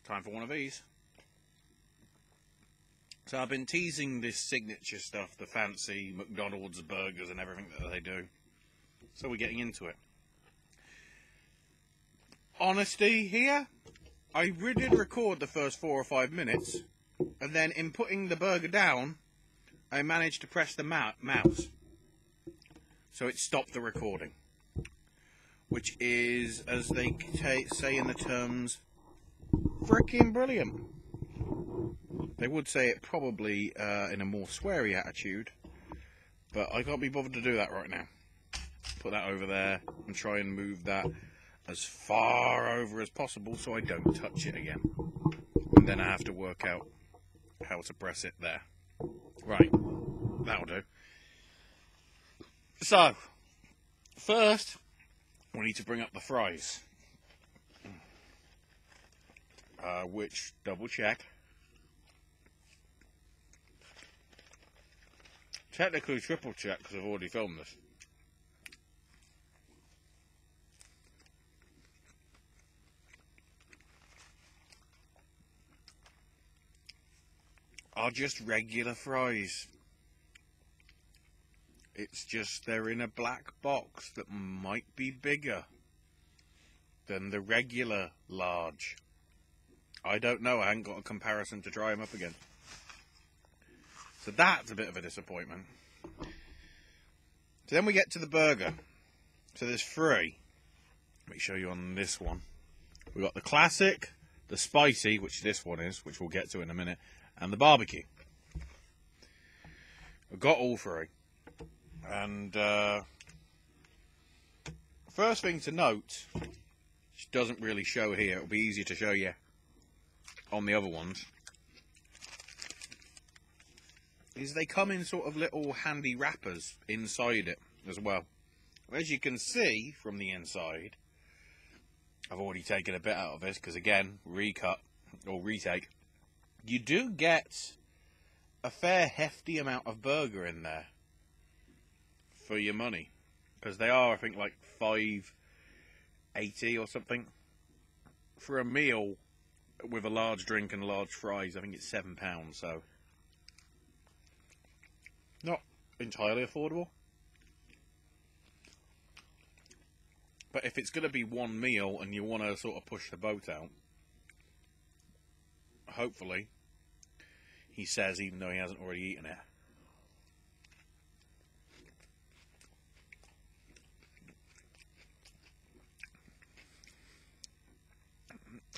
time for one of these. So I've been teasing this signature stuff, the fancy McDonald's burgers and everything that they do. So we're getting into it. Honesty here, I really did record the first 4 or 5 minutes, and then in putting the burger down, I managed to press the mouse. So it stopped the recording. Which is, as they say in the terms, freaking brilliant. They would say it probably in a more sweary attitude, but I can't be bothered to do that right now. Put that over there and try and move that as far over as possible so I don't touch it again. And then I have to work out how to press it there. Right, that'll do. So, first, we need to bring up the fries. Which, double check. Technically triple check because I've already filmed this. Are just regular fries. It's just they're in a black box that might be bigger than the regular large. I don't know, I haven't got a comparison to try them up against. So that's a bit of a disappointment. So then we get to the burger. So there's 3. Let me show you on this one. We've got the classic, the spicy, which this one is, which we'll get to in a minute, and the barbecue. We've got all 3. And first thing to note, which doesn't really show here, it'll be easier to show you on the other ones, is they come in sort of little handy wrappers inside it as well. As you can see from the inside, I've already taken a bit out of this because again, recut or retake, you do get a fair hefty amount of burger in there for your money, because they are, I think, like $5.80 or something for a meal with a large drink and large fries. I think it's £7, so not entirely affordable. But if it's going to be one meal and you want to sort of push the boat out, hopefully, he says, even though he hasn't already eaten it.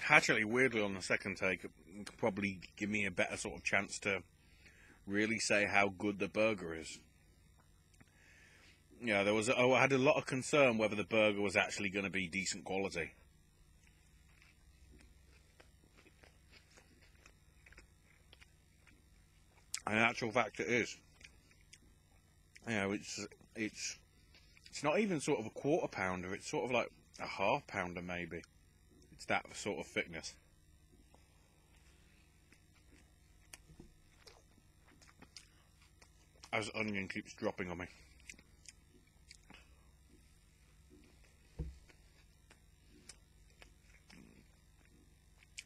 Actually, weirdly, on the second take, it could probably give me a better sort of chance to really say how good the burger is. Yeah, I had a lot of concern whether the burger was actually going to be decent quality. And in actual fact, it is. You know, it's not even sort of a quarter pounder. It's sort of like a half pounder, maybe. It's that sort of thickness. As onion keeps dropping on me.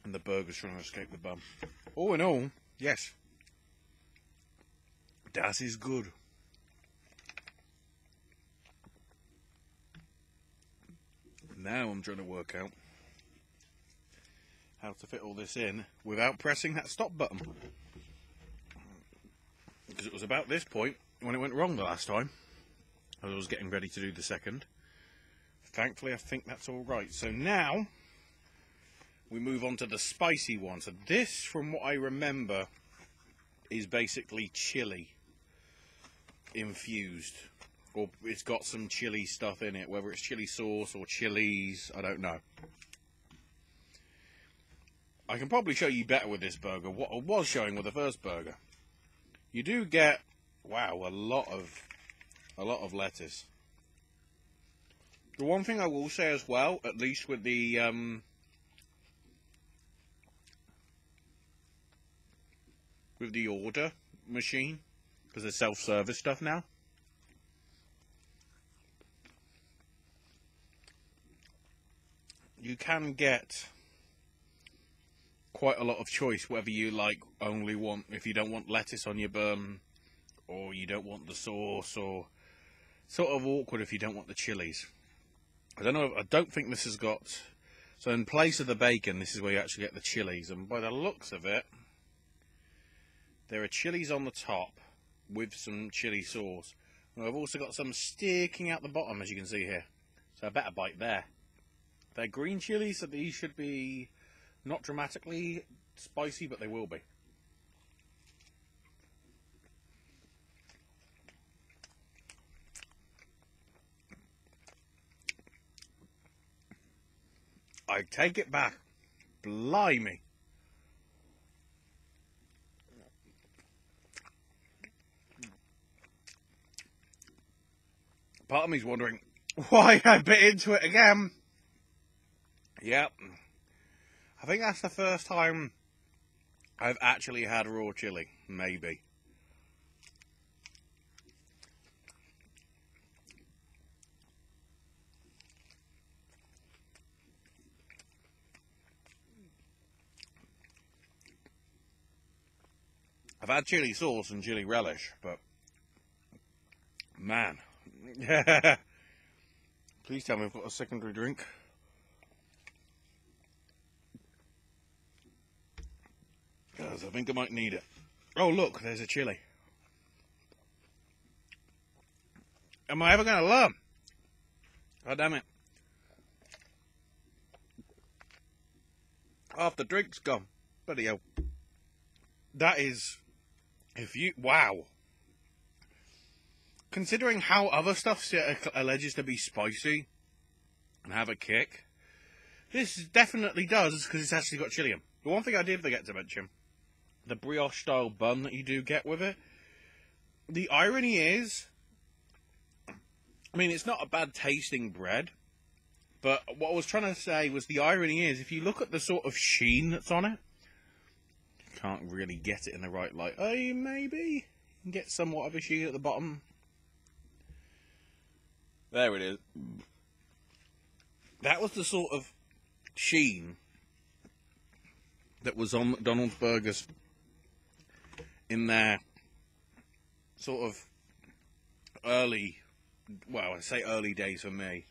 And the burger's trying to escape the bun. All in all, yes. That is good. Now I'm trying to work out how to fit all this in without pressing that stop button. Because it was about this point when it went wrong the last time. I was getting ready to do the second. Thankfully, I think that's all right. So now we move on to the spicy one. So this, from what I remember, is basically chili infused. Or it's got some chili stuff in it, whether it's chili sauce or chilies, I don't know. I can probably show you better with this burger what I was showing with the first burger. You do get, wow, a lot of lettuce. The one thing I will say as well, at least with the order machine, because there's self-service stuff now, you can get quite a lot of choice, whether you if you don't want lettuce on your bun, or you don't want the sauce, or sort of awkward if you don't want the chilies. I don't think this has got, so in place of the bacon, this is where you actually get the chilies, and by the looks of it, there are chilies on the top with some chili sauce. And I've also got some sticking out the bottom, as you can see here. So a better bite there. They're green chilies, so these should be not dramatically spicy, but they will be. I take it back. Blimey. Part of me's wondering why I bit into it again. Yep. I think that's the first time I've actually had raw chili. Maybe. I've had chili sauce and chili relish, but man. Please tell me I've got a secondary drink. Because I think I might need it. Oh look, there's a chili. Am I ever going to learn? God damn it. Half the drink's gone. Bloody hell. That is... wow. Considering how other stuff alleges to be spicy and have a kick, this definitely does, because it's actually got chili in. The one thing I did forget to mention, the brioche style bun that you do get with it, the irony is, I mean, it's not a bad tasting bread, but what I was trying to say was the irony is, if you look at the sort of sheen that's on it, can't really get it in the right light. Oh, maybe you can get somewhat of a sheen at the bottom. There it is. That was the sort of sheen that was on McDonald's burgers in their sort of early, well, I say early days for me.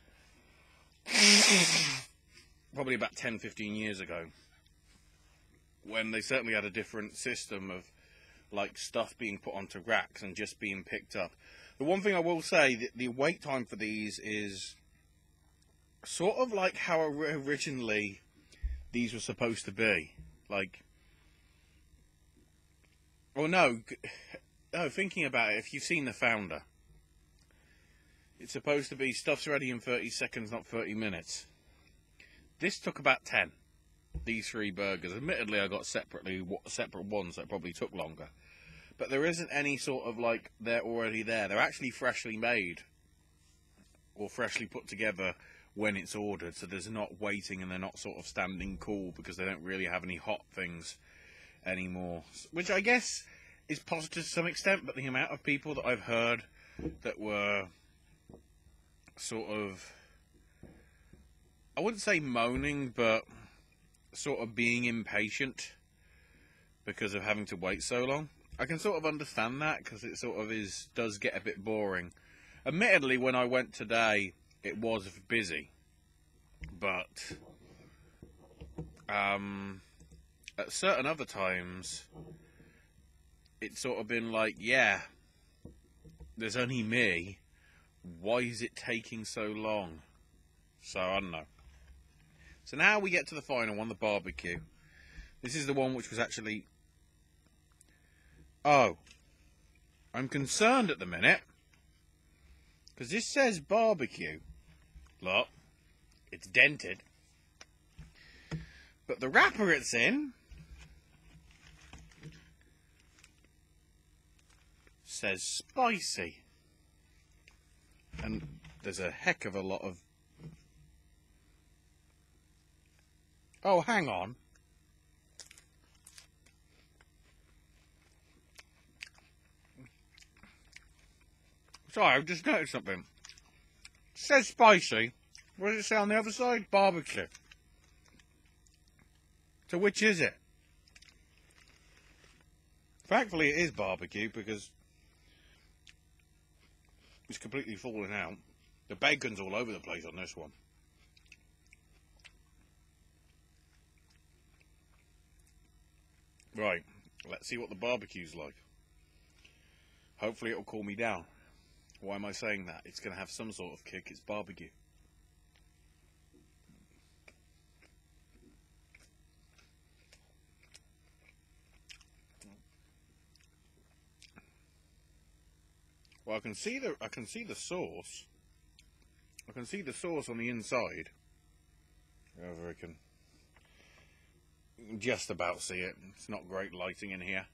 Probably about 10-15 years ago. When they certainly had a different system of like stuff being put onto racks and just being picked up. The one thing I will say, the wait time for these is sort of like how originally these were supposed to be. Like, oh no, thinking about it, if you've seen The Founder, it's supposed to be stuff's ready in 30 seconds, not 30 minutes. This took about 10. These 3 burgers. Admittedly, I got separate ones that probably took longer. But there isn't any sort of like, they're already there. They're actually freshly made. Or freshly put together when it's ordered. So there's not waiting and they're not sort of standing cool because they don't really have any hot things anymore. Which I guess is positive to some extent. But the amount of people that I've heard that were sort of, I wouldn't say moaning, but sort of being impatient because of having to wait so long. I can sort of understand that because it sort of does get a bit boring. Admittedly, when I went today, it was busy, but at certain other times, it's sort of been like, yeah, there's only me. Why is it taking so long? So I don't know. So now we get to the final one, the barbecue. This is the one which was actually... Oh. I'm concerned at the minute. Because this says barbecue. Look. It's dented. But the wrapper it's in... says spicy. And there's a heck of a lot of... Oh, hang on. Sorry, I've just noticed something. It says spicy. What does it say on the other side? Barbecue. So which is it? Thankfully, it is barbecue because it's completely falling out. The bacon's all over the place on this one. Right, let's see what the barbecue's like. Hopefully it'll cool me down. Why am I saying that? It's going to have some sort of kick. It's barbecue. Well, I can see the sauce. I can see the sauce on the inside. However, I can just about see it. It's not great lighting in here.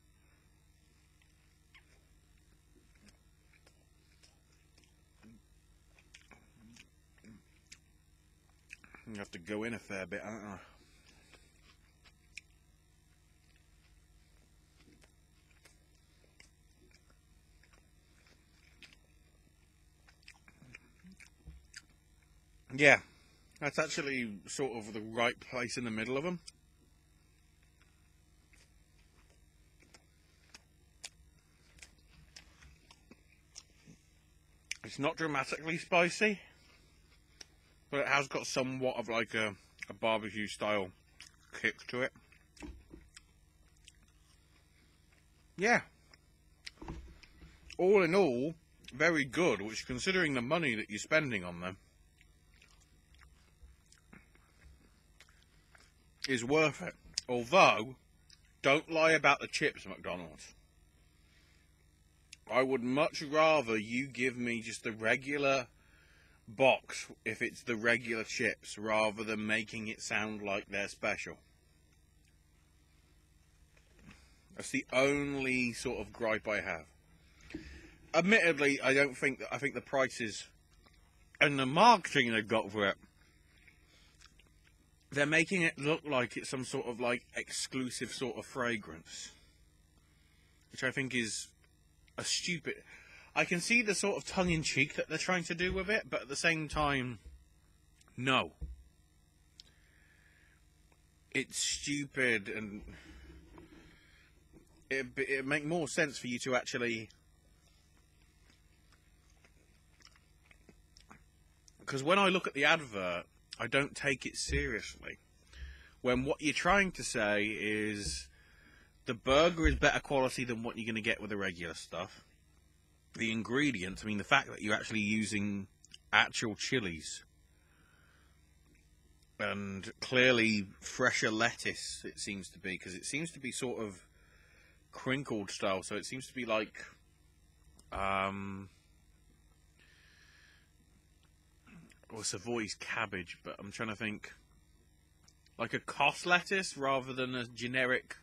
You have to go in a fair bit, Yeah, that's actually sort of the right place in the middle of them. It's not dramatically spicy, but it has got somewhat of like a barbecue style kick to it. Yeah. All in all, very good, which considering the money that you're spending on them, is worth it. Although, don't lie about the chips, McDonald's. I would much rather you give me just the regular box if it's the regular chips rather than making it sound like they're special. That's the only sort of gripe I have. Admittedly, I think the prices and the marketing they've got for it, they're making it look like it's some sort of like exclusive sort of fragrance, which I think is a stupid. I can see the sort of tongue-in-cheek that they're trying to do with it, but at the same time, no. It's stupid, and it'd make more sense for you to actually... Because when I look at the advert, I don't take it seriously. When what you're trying to say is the burger is better quality than what you're going to get with the regular stuff. The ingredients, I mean, the fact that you're actually using actual chilies and clearly fresher lettuce, it seems to be, because it seems to be sort of crinkled style, so it seems to be like well, Savoy's cabbage, but I'm trying to think like a Cos lettuce rather than a generic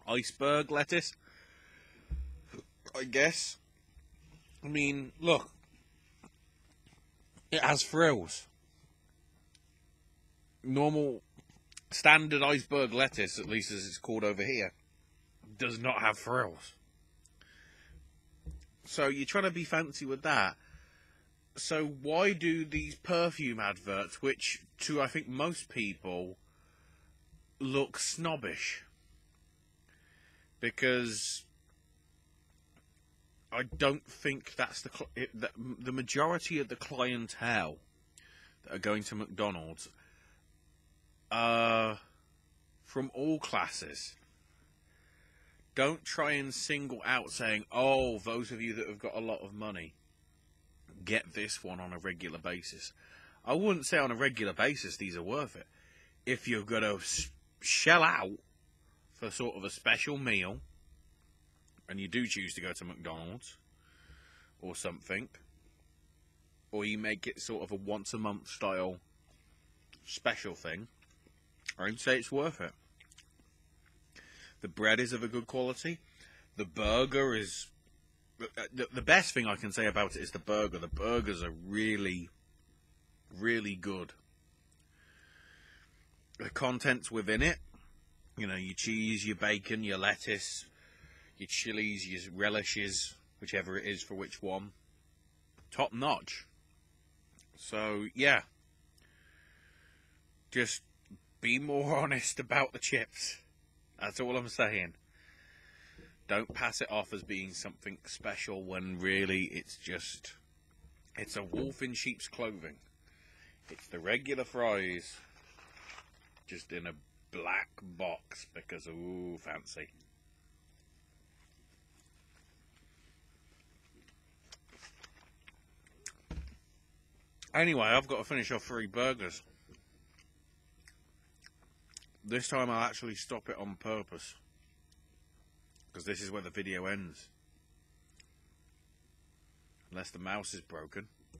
iceberg lettuce, I guess. I mean, look, it has frills. Normal, standard iceberg lettuce, at least as it's called over here, does not have frills. So you're trying to be fancy with that. So why do these perfume adverts, which to I think most people look snobbish? Because I don't think that's the majority of the clientele that are going to McDonald's are from all classes. Don't try and single out saying, oh, those of you that have got a lot of money, get this one on a regular basis. I wouldn't say on a regular basis these are worth it. If you're going to shell out for sort of a special meal, and you do choose to go to McDonald's or something, or you make it sort of a once a month style special thing, I'd say it's worth it. The bread is of a good quality. The burger is... The best thing I can say about it is the burger. The burgers are really, really good. The contents within it, you know, your cheese, your bacon, your lettuce, your chilies, your relishes, whichever it is for which one, top notch. So, yeah. Just be more honest about the chips. That's all I'm saying. Don't pass it off as being something special when really it's a wolf in sheep's clothing. It's the regular fries, just in a black box because, ooh, fancy. Anyway, I've got to finish off 3 burgers. This time I'll actually stop it on purpose, because this is where the video ends. Unless the mouse is broken.